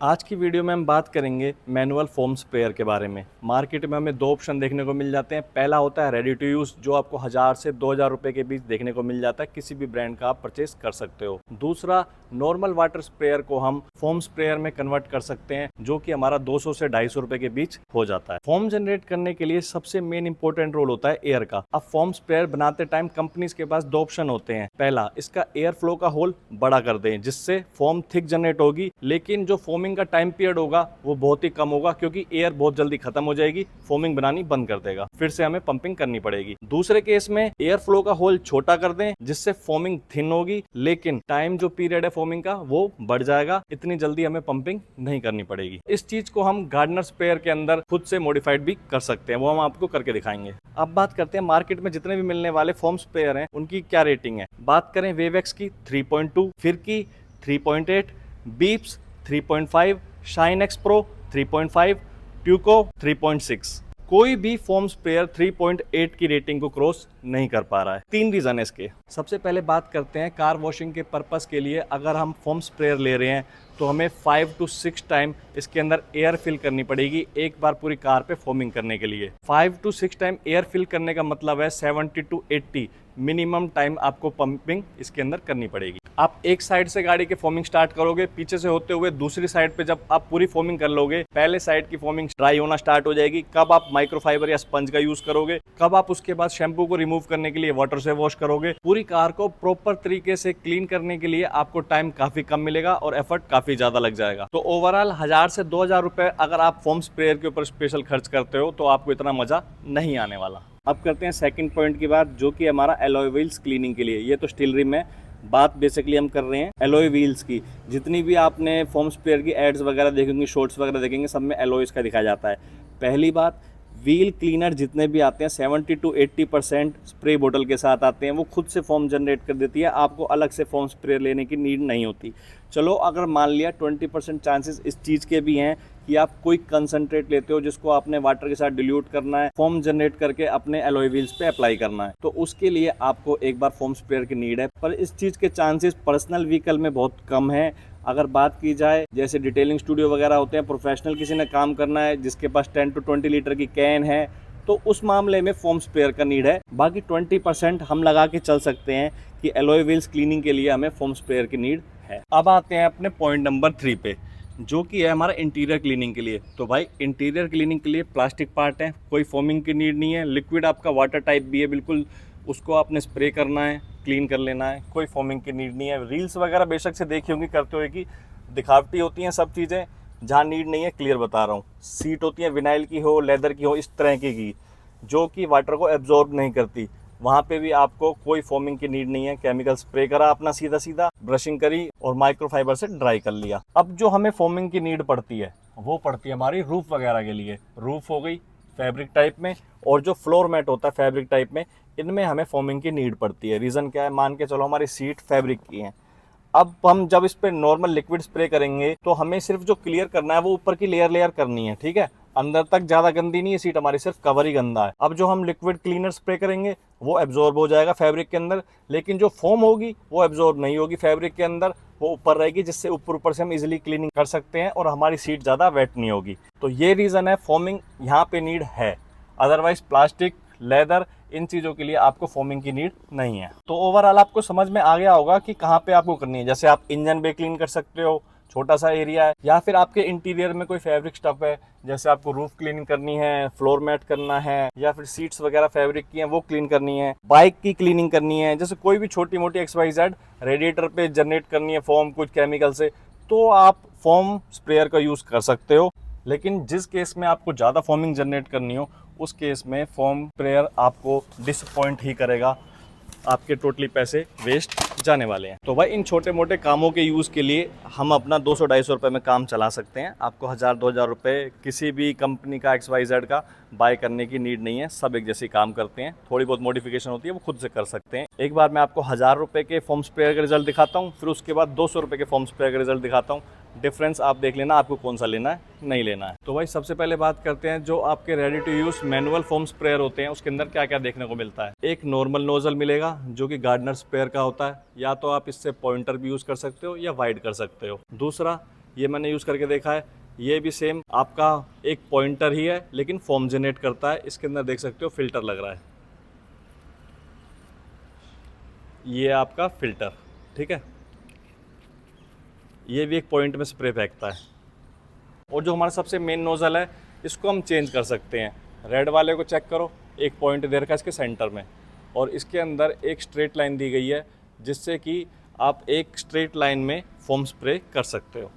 आज की वीडियो में हम बात करेंगे मैनुअल फोम स्प्रेयर के बारे में। मार्केट में हमें दो ऑप्शन देखने को मिल जाते हैं। पहला होता है रेडी टू यूज़, जो आपको 1000 से 2000 रुपए के बीच देखने को मिल जाता है, किसी भी ब्रांड का आप परचेज कर सकते हो। दूसरा नॉर्मल वाटर स्प्रेयर को हम फोम स्प्रेयर में कन्वर्ट कर सकते हैं, जो कि हमारा 200 से 250 रुपए के बीच हो जाता है। फोम जनरेट करने के लिए सबसे मेन इंपॉर्टेंट रोल होता है एयर का। अब फोम स्प्रेयर बनाते टाइम कंपनीज के पास दो ऑप्शन होते हैं। पहला, इसका एयर फ्लो का होल बड़ा कर दें, जिससे फोम थिक जनरेट होगी, लेकिन जो फोमिंग का टाइम पीरियड होगा वो बहुत ही कम होगा, क्योंकि एयर बहुत जल्दी खत्म हो जाएगी, फोमिंग बनानी बंद कर देगा, फिर से हमें पंपिंग करनी पड़ेगी। दूसरे केस में एयर फ्लो का होल छोटा कर दें, जिससे फोमिंग थिन होगी, लेकिन टाइम जो पीरियड है फोमिंग का वो बढ़ जाएगा, इतनी जल्दी हमें पंपिंग नहीं करनी पड़ेगी। इस चीज को हम गार्डनर स्प्रेयर के अंदर खुद से मॉडिफाइड भी कर सकते हैं, वो हम आपको करके दिखाएंगे। अब बात करते हैं मार्केट में जितने भी मिलने वाले फोम स्प्रेयर हैं उनकी क्या रेटिंग है। बात करें वेवेक्स की 3.2, फिरकी 3.8, बीप्स 3.5, शाइन एक्स प्रो 3.5, ट्यूको 3.6। कोई भी फोम स्प्रेयर 3.8 की रेटिंग को क्रॉस नहीं कर पा रहा है। तीन रीजन है इसके। सबसे पहले बात करते हैं कार वॉशिंग के पर्पस के लिए अगर हम फोम स्प्रेयर ले रहे हैं तो हमें 5 to 6 टाइम इसके अंदर एयर फिल करनी पड़ेगी, एक बार पूरी कार पे फोमिंग करने के लिए। 5 to 6 टाइम एयर फिल करने का मतलब है 70 to 80 मिनिमम टाइम आपको पंपिंग इसके अंदर करनी पड़ेगी। आप एक साइड से गाड़ी के फोमिंग स्टार्ट करोगे, पीछे से होते हुए दूसरी साइड पे जब आप पूरी फोमिंग कर लोगे, पहले साइड की फोमिंग ड्राई होना स्टार्ट हो जाएगी। कब आप माइक्रोफाइबर या स्पंज का यूज करोगे, कब आप उसके बाद शैम्पू को रिमूव करने के लिए वाटर से वॉश करोगे। पूरी कार को प्रॉपर तरीके से क्लीन करने के लिए आपको टाइम काफी कम मिलेगा और एफर्ट काफी ज्यादा लग जाएगा। तो ओवरऑल 1000 से 2000 रुपए अगर आप फोम स्प्रेयर के ऊपर स्पेशल खर्च करते हो तो आपको इतना मजा नहीं आने वाला। अब करते हैं सेकंड पॉइंट की बात, जो कि हमारा एलॉय व्हील्स क्लीनिंग के लिए। ये तो स्टील रिम है, बात बेसिकली हम कर रहे हैं एलॉय व्हील्स की। जितनी भी आपने फोम स्प्रेयर की एड्स वगैरह देखेंगे, शॉर्ट्स वगैरह देखेंगे, सब में एलॉयज का दिखाया जाता है। पहली बात, व्हील क्लीनर जितने भी आते हैं 70 to 80% स्प्रे बोतल के साथ आते हैं, वो खुद से फोम जनरेट कर देती है, आपको अलग से फोम स्प्रे लेने की नीड नहीं होती। चलो अगर मान लिया 20% चांसेस इस चीज़ के भी हैं कि आप कोई कंसंट्रेट लेते हो जिसको आपने वाटर के साथ डिल्यूट करना है, फोम जनरेट करके अपने एलॉय व्हील्स पे अप्लाई करना है, तो उसके लिए आपको एक बार फोम स्प्रेयर की नीड है। पर इस चीज़ के चांसेस पर्सनल व्हीकल में बहुत कम है। अगर बात की जाए जैसे डिटेलिंग स्टूडियो वगैरह होते हैं, प्रोफेशनल किसी ने काम करना है जिसके पास 10 to 20 लीटर की कैन है, तो उस मामले में फोम स्प्रेयर का नीड है। बाकी 20% हम लगा के चल सकते हैं कि एलॉय व्हील्स क्लीनिंग के लिए हमें फोम स्प्रेयर की नीड है। अब आते हैं अपने पॉइंट नंबर 3 पे, जो कि है हमारा इंटीरियर क्लीनिंग के लिए। तो भाई इंटीरियर क्लीनिंग के लिए प्लास्टिक पार्ट है, कोई फोमिंग की नीड नहीं है। लिक्विड आपका वाटर टाइप भी है, बिल्कुल उसको आपने स्प्रे करना है, क्लीन कर लेना है, कोई फोमिंग की नीड नहीं है। रील्स वगैरह बेशक से देखी होंगी, करते हुए कि दिखावटी होती हैं सब चीज़ें, जहाँ नीड नहीं है क्लियर बता रहा हूँ। सीट होती है विनाइल की हो, लेदर की हो, इस तरह की जो कि वाटर को एब्जॉर्ब नहीं करती, वहाँ पे भी आपको कोई फोमिंग की नीड नहीं है। केमिकल स्प्रे करा अपना सीधा सीधा, ब्रशिंग करी और माइक्रोफाइबर से ड्राई कर लिया। अब जो हमें फोमिंग की नीड पड़ती है वो पड़ती है हमारी रूफ वगैरह के लिए। रूफ हो गई फैब्रिक टाइप में, और जो फ्लोर मैट होता है फैब्रिक टाइप में, इनमें हमें फोमिंग की नीड पड़ती है। रीज़न क्या है, मान के चलो हमारी सीट फैब्रिक की है, अब हम जब इस पे नॉर्मल लिक्विड स्प्रे करेंगे तो हमें सिर्फ जो क्लियर करना है वो ऊपर की लेयर करनी है, ठीक है। अंदर तक ज़्यादा गंदी नहीं है सीट हमारी, सिर्फ कवर ही गंदा है। अब जो हम लिक्विड क्लीनर स्प्रे करेंगे वो एब्जॉर्ब हो जाएगा फैब्रिक के अंदर, लेकिन जो फोम होगी वो एब्जॉर्ब नहीं होगी फैब्रिक के अंदर, वो ऊपर रहेगी, जिससे ऊपर से हम इजीली क्लीनिंग कर सकते हैं और हमारी सीट ज़्यादा वेट नहीं होगी। तो ये रीज़न है, फोमिंग यहाँ पे नीड है। अदरवाइज प्लास्टिक, लेदर, इन चीज़ों के लिए आपको फोमिंग की नीड नहीं है। तो ओवरऑल आपको समझ में आ गया होगा कि कहाँ पे आपको करनी है। जैसे आप इंजन पे क्लीन कर सकते हो, छोटा सा एरिया है, या फिर आपके इंटीरियर में कोई फैब्रिक स्टफ है, जैसे आपको रूफ क्लीनिंग करनी है, फ्लोर मैट करना है, या फिर सीट्स वगैरह फैब्रिक की हैं वो क्लीन करनी है, बाइक की क्लीनिंग करनी है, जैसे कोई भी छोटी मोटी XYZ, रेडिएटर पे जनरेट करनी है फोम कुछ केमिकल से, तो आप फोम स्प्रेयर का यूज़ कर सकते हो। लेकिन जिस केस में आपको ज़्यादा फोमिंग जनरेट करनी हो, उस केस में फोम स्प्रेयर आपको डिसअपॉइंट ही करेगा, आपके टोटली पैसे वेस्ट जाने वाले हैं। तो भाई इन छोटे मोटे कामों के यूज़ के लिए हम अपना 200-250 रुपये में काम चला सकते हैं। आपको 1000-2000 रुपये किसी भी कंपनी का XYZ का बाय करने की नीड नहीं है, सब एक जैसे काम करते हैं। थोड़ी बहुत मॉडिफिकेशन होती है वो खुद से कर सकते हैं। एक बार मैं आपको 1000 रुपये के फोम स्प्रेयर का रिजल्ट दिखाता हूँ, फिर उसके बाद 200 रुपये के फोम स्प्रेयर का रिजल्ट दिखाता हूँ। डिफरेंस आप देख लेना आपको कौन सा लेना है, नहीं लेना है। तो भाई सबसे पहले बात करते हैं जो आपके ready to use manual foam sprayer होते हैं उसके अंदर क्या क्या देखने को मिलता है। एक नॉर्मल नोजल मिलेगा जो कि गार्डनर स्प्रेयर का होता है, या तो आप इससे पॉइंटर भी यूज़ कर सकते हो या वाइड कर सकते हो। दूसरा, ये मैंने यूज़ करके देखा है। ये भी सेम आपका एक पॉइंटर ही है, लेकिन फोम जनरेट करता है। इसके अंदर देख सकते हो फिल्टर लग रहा है, ये आपका फिल्टर, ठीक है। ये भी एक पॉइंट में स्प्रे फेंकता है। और जो हमारा सबसे मेन नोज़ल है, इसको हम चेंज कर सकते हैं। रेड वाले को चेक करो, एक पॉइंट दे रखा है इसके सेंटर में, और इसके अंदर एक स्ट्रेट लाइन दी गई है, जिससे कि आप एक स्ट्रेट लाइन में फोम स्प्रे कर सकते हो।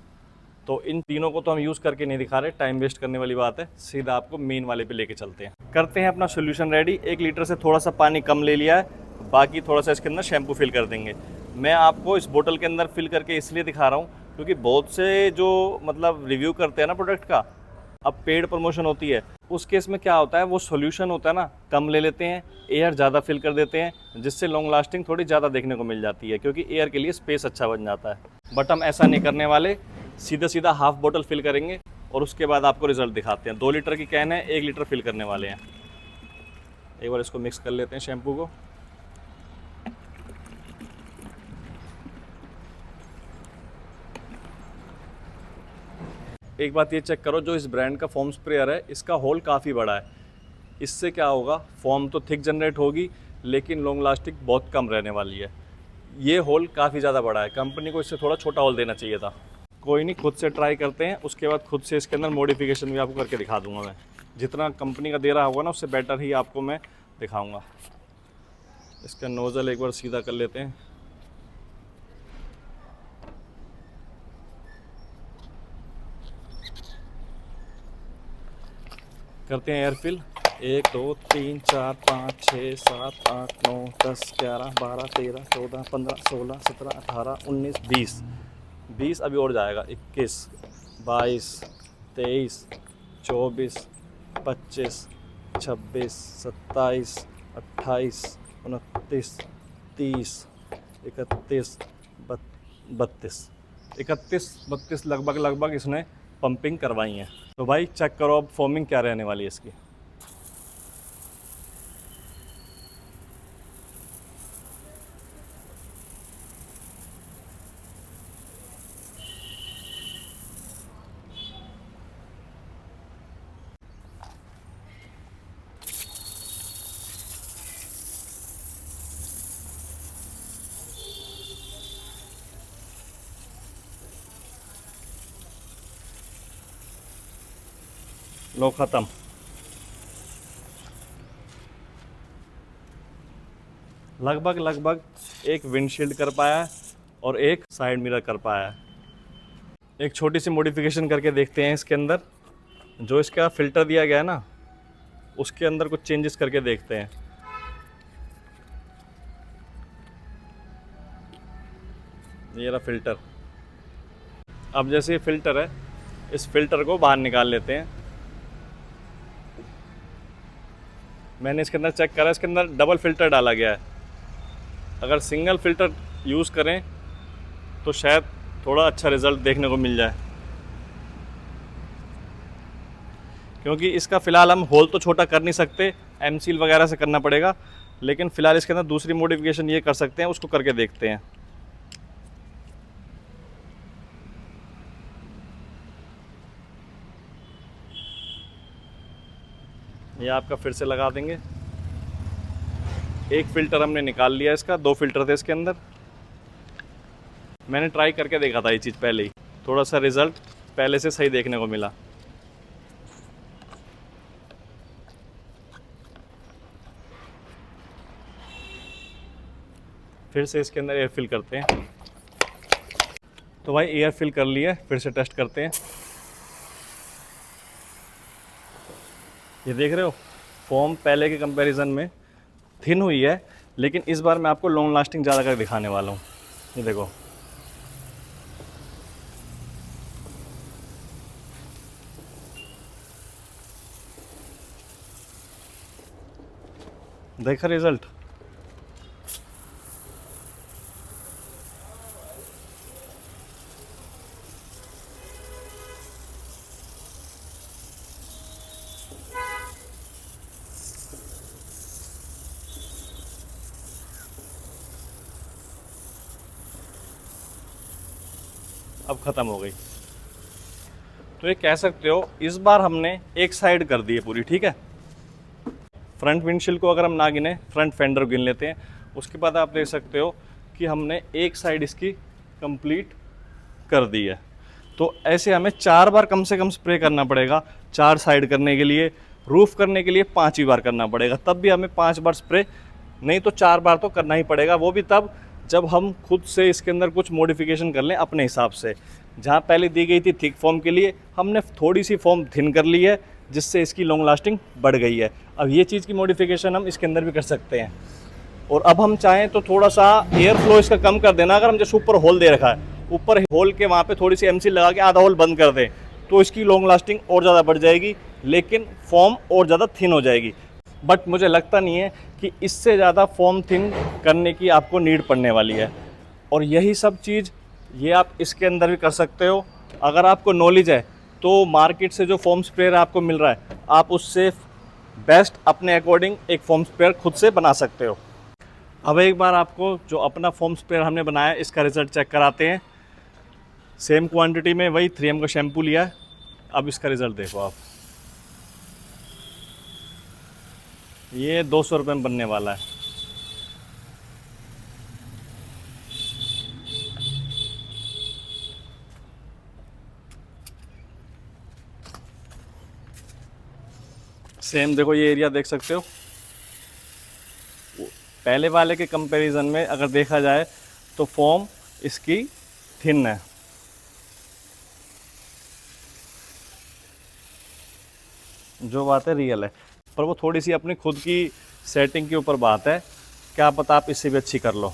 तो इन तीनों को तो हम यूज़ करके नहीं दिखा रहे, टाइम वेस्ट करने वाली बात है। सीधा आपको मेन वाले पे लेके चलते हैं, करते हैं अपना सोल्यूशन रेडी। 1 लीटर से थोड़ा सा पानी कम ले लिया है, बाकी थोड़ा सा इसके अंदर शैम्पू फिल कर देंगे। मैं आपको इस बोतल के अंदर फिल करके इसलिए दिखा रहा हूँ क्योंकि बहुत से जो मतलब रिव्यू करते हैं ना प्रोडक्ट का, अब पेड प्रमोशन होती है, उस केस में क्या होता है, वो सॉल्यूशन होता है ना, कम ले लेते हैं, एयर ज़्यादा फिल कर देते हैं, जिससे लॉन्ग लास्टिंग थोड़ी ज़्यादा देखने को मिल जाती है, क्योंकि एयर के लिए स्पेस अच्छा बन जाता है। बट हम ऐसा नहीं करने वाले, सीधा सीधा हाफ बोतल फिल करेंगे और उसके बाद आपको रिजल्ट दिखाते हैं। 2 लीटर की कैन है, 1 लीटर फिल करने वाले हैं। एक बार इसको मिक्स कर लेते हैं शैम्पू को। एक बात ये चेक करो, जो इस ब्रांड का फोम स्प्रेयर है, इसका होल काफ़ी बड़ा है। इससे क्या होगा, फॉर्म तो थिक जनरेट होगी, लेकिन लॉन्ग लास्टिंग बहुत कम रहने वाली है। ये होल काफ़ी ज़्यादा बड़ा है, कंपनी को इससे थोड़ा छोटा होल देना चाहिए था। कोई नहीं, खुद से ट्राई करते हैं, उसके बाद खुद से इसके अंदर मॉडिफिकेशन भी आपको करके दिखा दूंगा मैं। जितना कंपनी का दे रहा होगा ना, उससे बेटर ही आपको मैं दिखाऊंगा। इसका नोज़ल एक बार सीधा कर लेते हैं। करते हैं एयर फिल। 1 2 3 4 5 6 7 8 9 10 11 12 13 14 15 16 17 18 19 20 अभी और जाएगा। 21 22 23 24 25 26 27 28 29 30 31 32 31 लगभग इसने पंपिंग करवाई है। तो भाई चेक करो अब फॉर्मिंग क्या रहने वाली है इसकी। लो ख़त्म। लगभग एक विंडशील्ड कर पाया है और एक साइड मिरर कर पाया है। एक छोटी सी मॉडिफिकेशन करके देखते हैं इसके अंदर। जो इसका फ़िल्टर दिया गया है ना, उसके अंदर कुछ चेंजेस करके देखते हैं। ये रहा फ़िल्टर। अब जैसे ये फ़िल्टर है, इस फ़िल्टर को बाहर निकाल लेते हैं। मैंने इसके अंदर चेक करा, इसके अंदर डबल फ़िल्टर डाला गया है। अगर सिंगल फ़िल्टर यूज़ करें तो शायद थोड़ा अच्छा रिज़ल्ट देखने को मिल जाए, क्योंकि इसका फ़िलहाल हम होल तो छोटा कर नहीं सकते, एम सील वगैरह से करना पड़ेगा। लेकिन फ़िलहाल इसके अंदर दूसरी मॉडिफिकेशन ये कर सकते हैं, उसको करके देखते हैं। ये आपका फिर से लगा देंगे। एक फ़िल्टर हमने निकाल लिया इसका, 2 फ़िल्टर थे इसके अंदर। मैंने ट्राई करके देखा था ये चीज़ पहले ही, थोड़ा सा रिज़ल्ट पहले से सही देखने को मिला। फिर से इसके अंदर एयर फिल करते हैं। तो भाई एयर फिल कर लिया, फिर से टेस्ट करते हैं। ये देख रहे हो, फॉर्म पहले के कंपैरिजन में थिन हुई है, लेकिन इस बार मैं आपको लॉन्ग लास्टिंग ज़्यादा कर दिखाने वाला हूँ। ये देखो, देखा रिजल्ट। अब ख़त्म हो गई। तो ये कह सकते हो इस बार हमने एक साइड कर दी है पूरी, ठीक है। फ्रंट विंडशील्ड को अगर हम ना गिने, फ्रंट फेंडर गिन लेते हैं, उसके बाद आप देख सकते हो कि हमने एक साइड इसकी कंप्लीट कर दी है। तो ऐसे हमें 4 बार कम से कम स्प्रे करना पड़ेगा। 4 साइड करने के लिए, रूफ करने के लिए 5 ही बार करना पड़ेगा, तब भी हमें 5 बार स्प्रे नहीं तो 4 बार तो करना ही पड़ेगा। वो भी तब जब हम खुद से इसके अंदर कुछ मॉडिफिकेशन कर लें अपने हिसाब से। जहाँ पहले दी गई थी थिक फॉर्म के लिए, हमने थोड़ी सी फॉर्म थिन कर ली है, जिससे इसकी लॉन्ग लास्टिंग बढ़ गई है। अब ये चीज़ की मॉडिफिकेशन हम इसके अंदर भी कर सकते हैं। और अब हम चाहें तो थोड़ा सा एयर फ्लो इसका कम कर देना। अगर हम जैसे ऊपर होल दे रखा है, ऊपर होल के वहाँ पे थोड़ी सी एमसील लगा के आधा होल बंद कर दें, तो इसकी लॉन्ग लास्टिंग और ज़्यादा बढ़ जाएगी, लेकिन फॉर्म और ज़्यादा थिन हो जाएगी। बट मुझे लगता नहीं है कि इससे ज़्यादा फॉर्म थिन करने की आपको नीड पड़ने वाली है। और यही सब चीज़ ये आप इसके अंदर भी कर सकते हो। अगर आपको नॉलेज है तो मार्केट से जो फॉर्म स्प्रेयर आपको मिल रहा है, आप उससे बेस्ट अपने अकॉर्डिंग एक फॉर्म स्प्रेयर खुद से बना सकते हो। अब एक बार आपको जो अपना फॉर्म स्प्रेयर हमने बनाया इसका रिज़ल्ट चेक कराते हैं। सेम क्वांटिटी में वही 3M का शैम्पू लिया है। अब इसका रिज़ल्ट देखो आप, ये 200 रुपये में बनने वाला है। सेम देखो, ये एरिया देख सकते हो। पहले वाले के कंपैरिजन में अगर देखा जाए तो फॉर्म इसकी थिन है। जो बात है रियल है, पर वो थोड़ी सी अपनी खुद की सेटिंग के ऊपर बात है। क्या पता आप इससे भी अच्छी कर लो।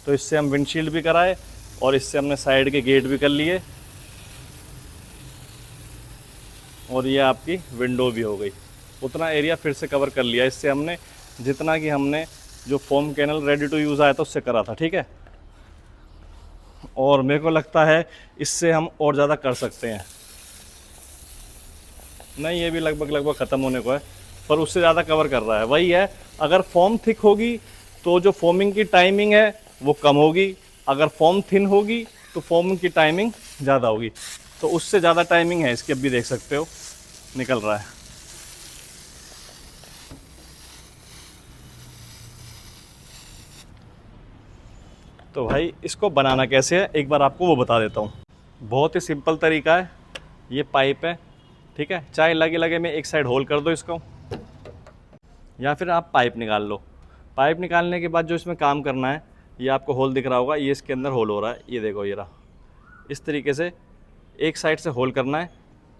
तो इससे हम विंडशील्ड भी कराए और इससे हमने साइड के गेट भी कर लिए, और ये आपकी विंडो भी हो गई। उतना एरिया फिर से कवर कर लिया इससे हमने, जितना कि हमने जो foam cannon ready to use आया था उससे करा था, ठीक है। और मेरे को लगता है इससे हम और ज़्यादा कर सकते हैं। नहीं, ये भी लगभग ख़त्म होने को है, पर उससे ज़्यादा कवर कर रहा है। वही है, अगर फॉर्म थिक होगी तो जो फॉर्मिंग की टाइमिंग है वो कम होगी, अगर फॉर्म थिन होगी तो फॉर्मिंग की टाइमिंग ज़्यादा होगी। तो उससे ज़्यादा टाइमिंग है इसकी, अब भी देख सकते हो निकल रहा है। तो भाई इसको बनाना कैसे है एक बार आपको वो बता देता हूँ। बहुत ही सिंपल तरीका है। ये पाइप है, ठीक है, चाहे लगे लगे में एक साइड होल कर दो इसको, या फिर आप पाइप निकाल लो। पाइप निकालने के बाद जो इसमें काम करना है, ये आपको होल दिख रहा होगा, ये इसके अंदर होल हो रहा है, ये देखो ये रहा। इस तरीके से एक साइड से होल करना है,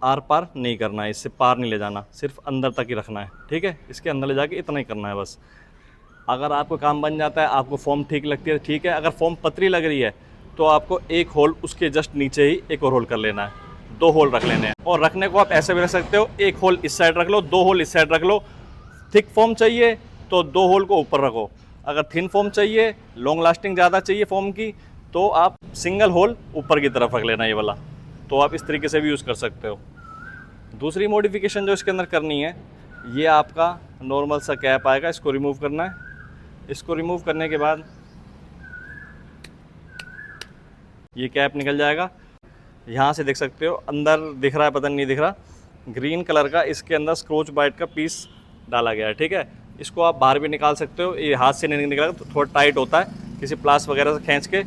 आर पार नहीं करना है, इससे पार नहीं ले जाना, सिर्फ अंदर तक ही रखना है, ठीक है। इसके अंदर ले जाके इतना ही करना है बस। अगर आपको काम बन जाता है, आपको फॉर्म ठीक लगती है, ठीक है। अगर फॉर्म पतली लग रही है तो आपको एक होल उसके जस्ट नीचे ही एक और होल कर लेना है, 2 होल रख लेने हैं। और रखने को आप ऐसे भी रख सकते हो, एक होल इस साइड रख लो, 2 होल इस साइड रख लो। थिक फॉर्म चाहिए तो 2 होल को ऊपर रखो, अगर थिन फॉर्म चाहिए, लॉन्ग लास्टिंग ज़्यादा चाहिए फॉर्म की, तो आप सिंगल होल ऊपर की तरफ रख लेना ये वाला। तो आप इस तरीके से भी यूज़ कर सकते हो। दूसरी मॉडिफिकेशन जो इसके अंदर करनी है, ये आपका नॉर्मल सा कैप आएगा, इसको रिमूव करना है। इसको रिमूव करने के बाद ये कैप निकल जाएगा। यहाँ से देख सकते हो अंदर दिख रहा है, पता नहीं दिख रहा, ग्रीन कलर का इसके अंदर स्क्रॉच बाइट का पीस डाला गया है, ठीक है। इसको आप बाहर भी निकाल सकते हो, ये हाथ से नहीं निकलेगा तो थोड़ा टाइट होता है, किसी प्लास वगैरह से खींच के।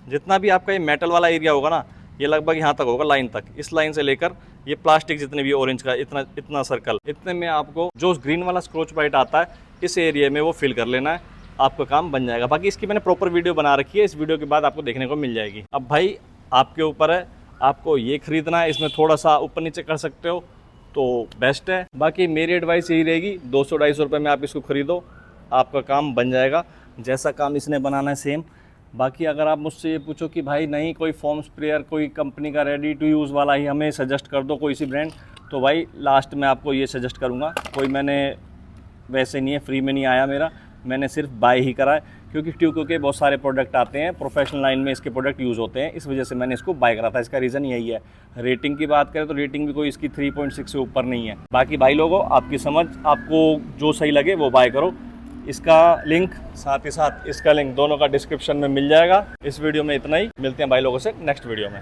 जितना भी आपका ये मेटल वाला एरिया होगा ना, ये लगभग यहाँ तक होगा, लाइन तक, इस लाइन से लेकर ये प्लास्टिक जितने भी ऑरेंज का इतना सर्कल, इतने में आपको जो ग्रीन वाला स्क्रॉच बाइट आता है इस एरिया में वो फिल कर लेना है, आपका काम बन जाएगा। बाकी इसकी मैंने प्रॉपर वीडियो बना रखी है, इस वीडियो के बाद आपको देखने को मिल जाएगी। अब भाई आपके ऊपर है, आपको ये खरीदना है, इसमें थोड़ा सा ऊपर नीचे कर सकते हो तो बेस्ट है। बाकी मेरी एडवाइस यही रहेगी, 200-250 रुपये में आप इसको ख़रीदो, आपका काम बन जाएगा, जैसा काम इसने बनाना है सेम। बाकी अगर आप मुझसे ये पूछो कि भाई नहीं कोई फॉर्म स्प्रेयर कोई कंपनी का रेडी टू यूज़ वाला ही हमें सजेस्ट कर दो, कोई सी ब्रांड, तो भाई लास्ट में आपको ये सजेस्ट करूँगा। कोई मैंने वैसे नहीं है, फ्री में नहीं आया मेरा, मैंने सिर्फ बाय ही करा है, क्योंकि ट्यूको के बहुत सारे प्रोडक्ट आते हैं, प्रोफेशनल लाइन में इसके प्रोडक्ट यूज़ होते हैं, इस वजह से मैंने इसको बाय करा था। इसका रीज़न यही है। रेटिंग की बात करें तो रेटिंग भी कोई इसकी 3.6 से ऊपर नहीं है। बाकी भाई लोगों, आपकी समझ, आपको जो सही लगे वो बाय करो। इसका लिंक साथ ही साथ इसका लिंक दोनों का डिस्क्रिप्शन में मिल जाएगा। इस वीडियो में इतना ही, मिलते हैं भाई लोगों से नेक्स्ट वीडियो में।